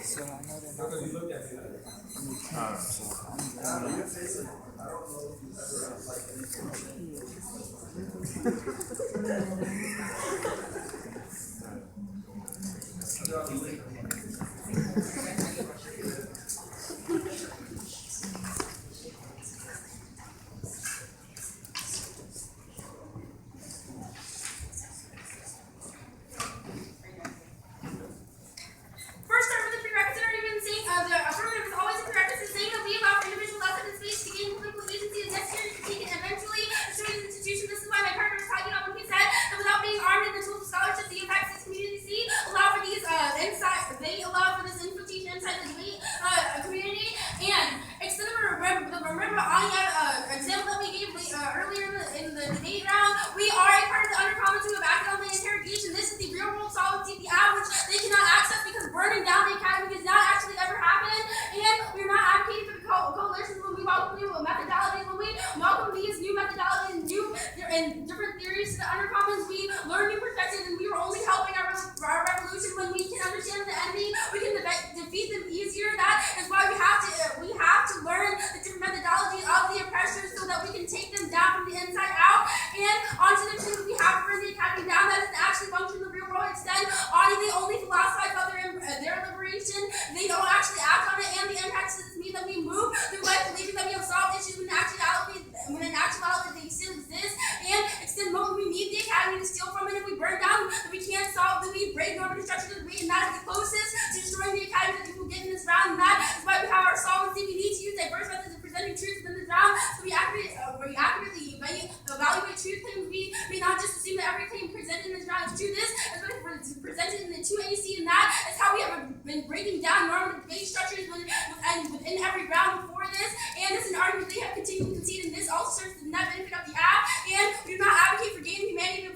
So I know they're not going to look at me. And different theories to the undercommons, we learn new perspectives, and we are only helping our revolution when we can understand the enemy. We can defeat them easier. That is why we have to learn the different methodologies of the oppressors so that we can take them down from the inside out. And onto the truth, we have to bring the academy down. That doesn't actually function in the real world. Instead, they only philosophize about their liberation. They don't actually act on it, and the impact doesn't mean that we move through life believing that we have solved issues when in actuality they still exist. And extend mode, we need the academy to steal from it. If we burn down, then we can't solve, then we break normative structures, and that is the closest to destroying the academy that we can get in this round. And that is why we have our solvency. We need to use diverse methods of presenting truth within this round, so we accurately evaluate truth claims. We may not just assume that every claim presented in this round is true. This is what is presented in the 2AC, and that is how we have been breaking down normative base structures within every round before this. And this is an argument they have continued to concede, and this also serves the net benefit of the app. And we do not advocate for gaining humanity,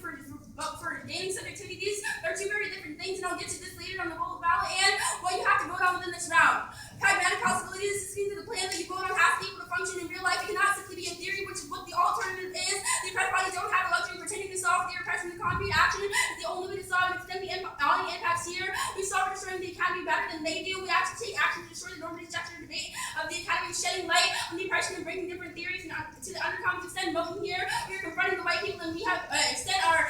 but for gaining subjectivity. These are two very different things, and I'll get to this later on the vote ballot and what you have to vote on within this round. Pragmatic possibility is means that the plan that you vote on has to be able to function in real life. It cannot simply be a theory, which is what the alternative is. The oppressed bodies don't have the luxury of pretending to solve the oppression. The concrete action is the only way to solve and extend all the impacts here. We solve destroying the academy better than they do. We actually take action to destroy the normative structure debate of the academy, shedding light on the oppression and bringing different theories to the undercommons. Extend voting here. We are confronting the white people, and we have extend our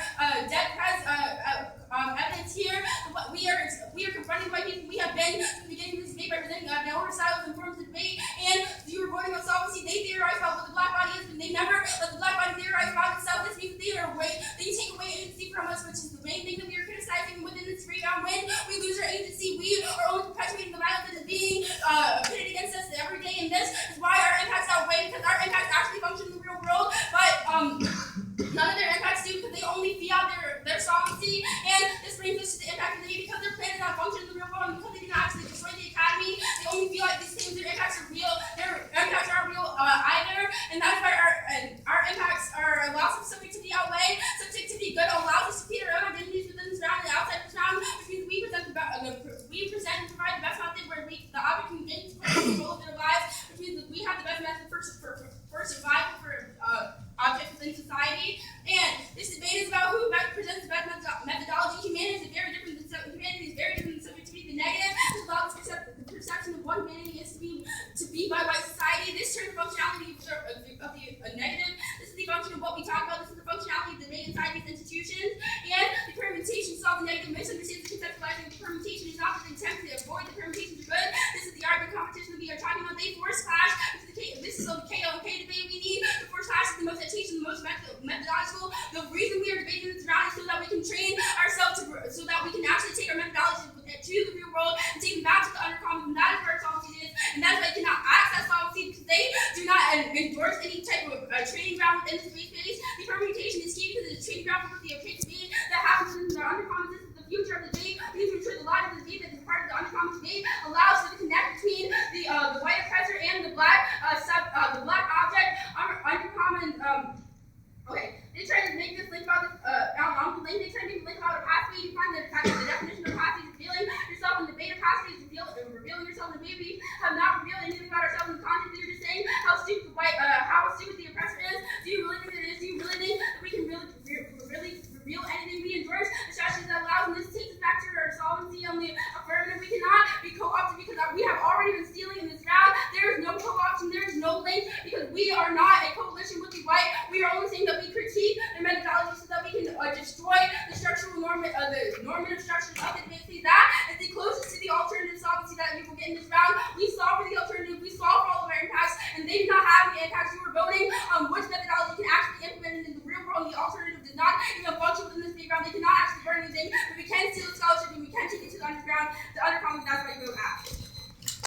dead evidence here. We are confronting white people. We have been from the beginning of this debate representing the older styles and forms of debate, and you were voting on solvency. They theorize about what the black body is, but they never let the black body theorize about itself. This means they take away agency from us, which is the main thing that we are criticizing within this free round. When we lose our agency, we are only perpetuating the violence that is being pitted against us every day, and this is why our impacts outweigh, because our impacts actually function in the real world, but none of their impacts do, because they only fee out their solvency. And this brings us to the impact of the day, because their plan does not function in the real world, and because they do not actually destroy the academy, they only feel like these things, their impacts are real. Their impacts aren't real either, and that's why our impacts are loss of subjectivity outweigh. Subjectivity good allows us to create our own identities within this round and outside this round, which means we present and provide the best method where the object can gain control of their lives, which means that we have the best method for survival for objects within society. And this debate is about who presents the best methodology. Humanity is very different than subjectivity. The negative is about the perception of what humanity is to be by white society. This turns the functionality of the negative. This is the function of what we talk about. This is the functionality of the debate inside these institutions. And the permutation solve the negative misunderstands the conceptualizing. The permutation is not the attempt to avoid the permutations are good. This is the argument competition that we are talking about. They force clash. This is the KO and K debate we need. The force clash is the most education, the most methodological. The reason we are debating this round is so that we can train ourselves so that we can actually take our methodology to the real world and take them back to the undercommons, and that is where solvency is. And that's why they cannot access solvency, because they do not endorse any type of training ground within the space. The permutation is key because it's a training ground for the okay debate that happens in the undercommons. This is the future of the debate. We need to ensure the life of the debate that is part of the undercommons debate allows for the connect between the white oppressor and the black object. Undercommon. Okay, they try to make this link about this. They try to make a link about a pathway. You find the definition of pathway is revealing yourself in the debate. Pathway is revealing yourself in the debate. We have not revealed anything about ourselves in the content. You're just saying how stupid the oppressor is. Do you really think that it is? Do you really think that we can really reveal anything we endorse? The strategy that allows, and this takes us back to our solvency on the affirmative. We cannot be co-opted we are not a coalition with the right. We are only saying that we critique the methodology so that we can destroy the structural the normative structures of the debate. See, that is the closest to the alternative solvency that you will get in this round. We saw for the alternative, we saw for all of our impacts, and they do not have the impacts. You were voting which methodology can actually implement in the real world, and the alternative does not even function within this debate round. They cannot actually learn anything, but we can steal the scholarship and we can take it to the underground, the undercommon. That's why you vote out.